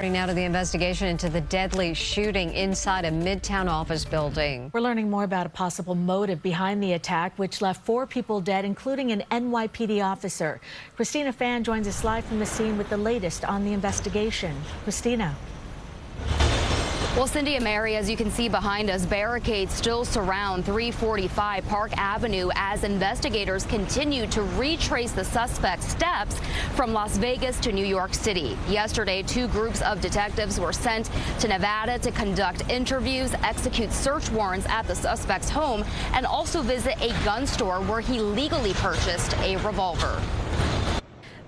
Turning now to the investigation into the deadly shooting inside a Midtown office building. We're learning more about a possible motive behind the attack, which left 4 people dead, including an NYPD officer. Christina Fan joins us live from the scene with the latest on the investigation. Christina. Well, Cindy and Mary, as you can see behind us, barricades still surround 345 Park Avenue as investigators continue to retrace the suspect's steps from Las Vegas to New York City. Yesterday, 2 groups of detectives were sent to Nevada to conduct interviews, execute search warrants at the suspect's home, and also visit a gun store where he legally purchased a revolver.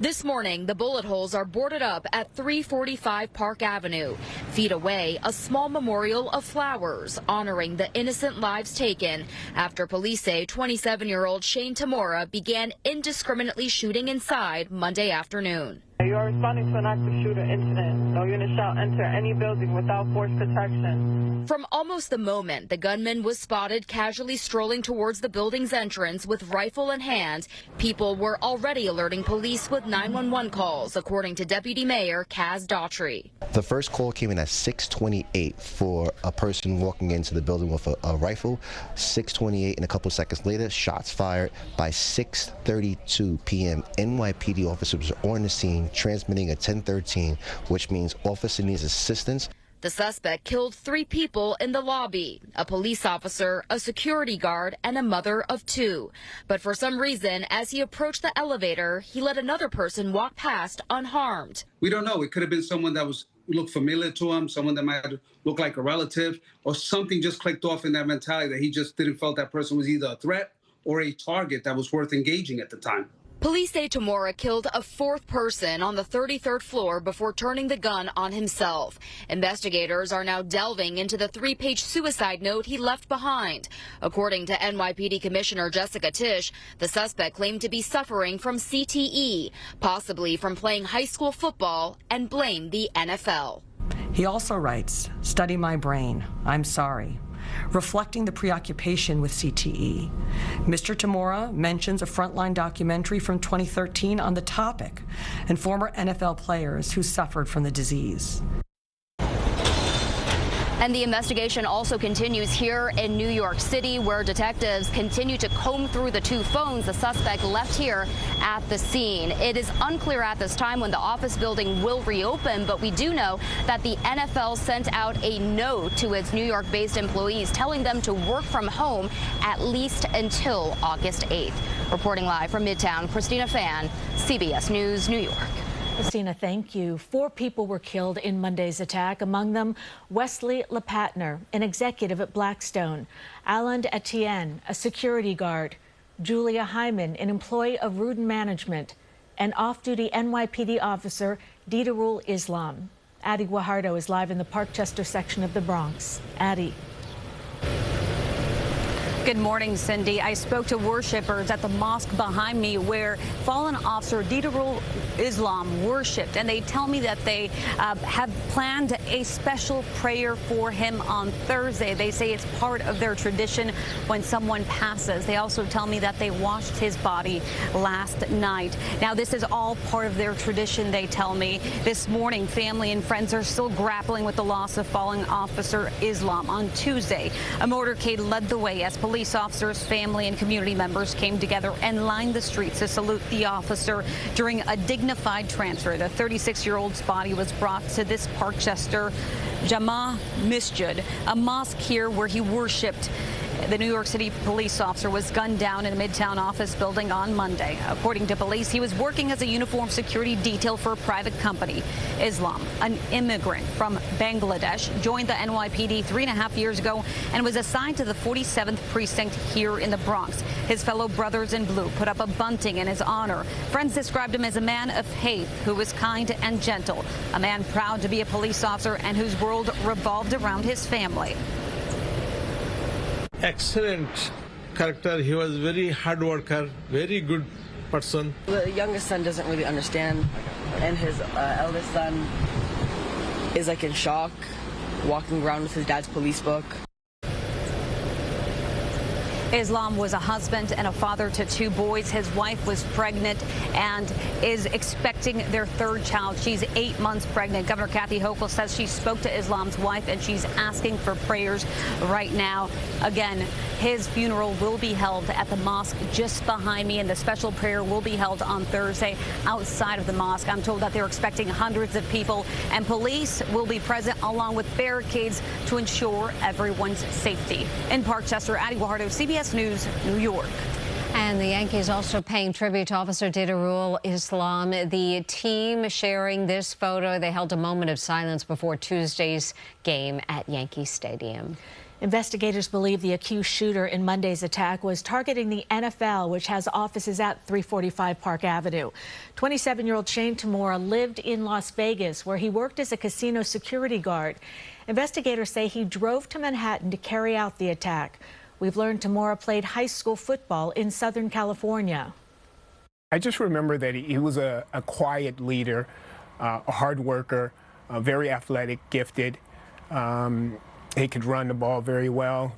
This morning, the bullet holes are boarded up at 345 Park Avenue. Feet away, a small memorial of flowers honoring the innocent lives taken after police say 27-year-old Shane Tamora began indiscriminately shooting inside Monday afternoon. You are responding to an active shooter incident. No unit shall enter any building without force protection. From almost the moment the gunman was spotted casually strolling towards the building's entrance with rifle in hand, people were already alerting police with 911 calls, according to Deputy Mayor Kaz Daughtry. The first call came in at 6:28 for a person walking into the building with a rifle. 6:28, and a couple seconds later, shots fired. By 6:32 p.m., NYPD officers were on the scene transmitting a 1013, which means officer needs assistance. The suspect killed 3 people in the lobby, a police officer, a security guard, and a mother of 2. But for some reason, as he approached the elevator, he let another person walk past unharmed. We don't know. It could have been someone that looked familiar to him, someone that might look like a relative, or something just clicked off in that mentality that he just didn't feel that person was either a threat or a target that was worth engaging at the time. Police say Tamora killed a 4th person on the 33rd floor before turning the gun on himself. Investigators are now delving into the 3-page suicide note he left behind. According to NYPD Commissioner Jessica Tisch, the suspect claimed to be suffering from CTE, possibly from playing high school football, and blamed the NFL. He also writes, "Study my brain. I'm sorry," reflecting the preoccupation with CTE. Mr. Tamora mentions a Frontline documentary from 2013 on the topic and former NFL players who suffered from the disease. And the investigation also continues here in New York City, where detectives continue to comb through the 2 phones the suspect left here at the scene. It is unclear at this time when the office building will reopen, but we do know that the NFL sent out a note to its New York-based employees telling them to work from home at least until August 8th. Reporting live from Midtown, Christina Fan, CBS News, New York. Christina, thank you. 4 people were killed in Monday's attack, among them Wesley LePatner, an executive at Blackstone, Alan Etienne, a security guard, Julia Hyman, an employee of Rudin Management, and off-duty NYPD officer Didarul Islam. Addie Guajardo is live in the Parkchester section of the Bronx. Addie. Good morning, Cindy. I spoke to worshipers at the mosque behind me where fallen officer Didarul Islam worshipped, and they tell me that they have planned a special prayer for him on Thursday. They say it's part of their tradition when someone passes. They also tell me that they washed his body last night. Now, this is all part of their tradition, they tell me. This morning, family and friends are still grappling with the loss of fallen officer Islam. On Tuesday, a motorcade led the way as police officers, family, and community members came together and lined the streets to salute the officer during a dignified transfer. The 36-year-old's body was brought to this Parkchester Jama Masjid, a mosque here where he worshipped. The New York City police officer was gunned down in a Midtown office building on Monday. According to police, he was working as a uniformed security detail for a private company. Islam, an immigrant from Bangladesh, joined the NYPD 3.5 years ago and was assigned to the 47th precinct here in the Bronx. His fellow brothers in blue put up a bunting in his honor. Friends described him as a man of faith who was kind and gentle, a man proud to be a police officer and whose world revolved around his family. Excellent character. He was very hard worker, very good person. The youngest son doesn't really understand, and his eldest son is like in shock, walking around with his dad's police book. Islam was a husband and a father to 2 boys. His wife was pregnant and is expecting their 3rd child. She's 8 months pregnant. Governor Kathy Hochul says she spoke to Islam's wife and she's asking for prayers right now. Again, his funeral will be held at the mosque just behind me, and the special prayer will be held on Thursday outside of the mosque. I'm told that they're expecting hundreds of people, and police will be present along with barricades to ensure everyone's safety. In Parkchester, Guajardo, CBS News, New York. And the Yankees also paying tribute to Officer Didarul Islam. The team sharing this photo. They held a moment of silence before Tuesday's game at Yankee Stadium. Investigators believe the accused shooter in Monday's attack was targeting the NFL, which has offices at 345 Park Avenue. 27-year-old Shane Tamora lived in Las Vegas, where he worked as a casino security guard. Investigators say he drove to Manhattan to carry out the attack. We've learned Tamora played high school football in Southern California. I just remember that he was a quiet leader, a hard worker, very athletic, gifted. He could run the ball very well.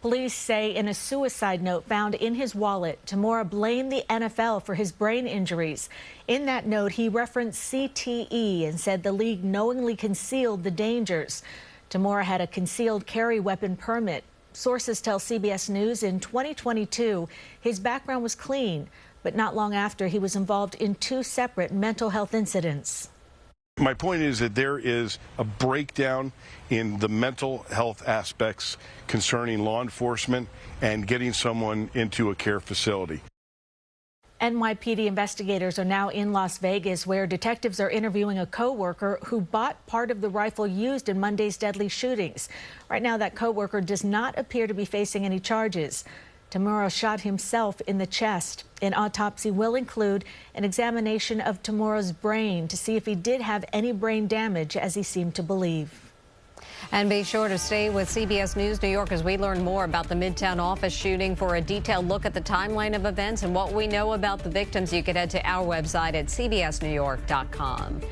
Police say in a suicide note found in his wallet, Tamora blamed the NFL for his brain injuries. In that note, he referenced CTE and said the league knowingly concealed the dangers. Tamora had a concealed carry weapon permit. Sources tell CBS News in 2022 his background was clean, but not long after he was involved in 2 separate mental health incidents. My point is that there is a breakdown in the mental health aspects concerning law enforcement and getting someone into a care facility. NYPD investigators are now in Las Vegas, where detectives are interviewing a co-worker who bought part of the rifle used in Monday's deadly shootings. Right now, that co-worker does not appear to be facing any charges. Tamora shot himself in the chest. An autopsy will include an examination of Tamora's brain to see if he did have any brain damage, as he seemed to believe. And be sure to stay with CBS News New York as we learn more about the Midtown office shooting. For a detailed look at the timeline of events and what we know about the victims, you can head to our website at cbsnewyork.com.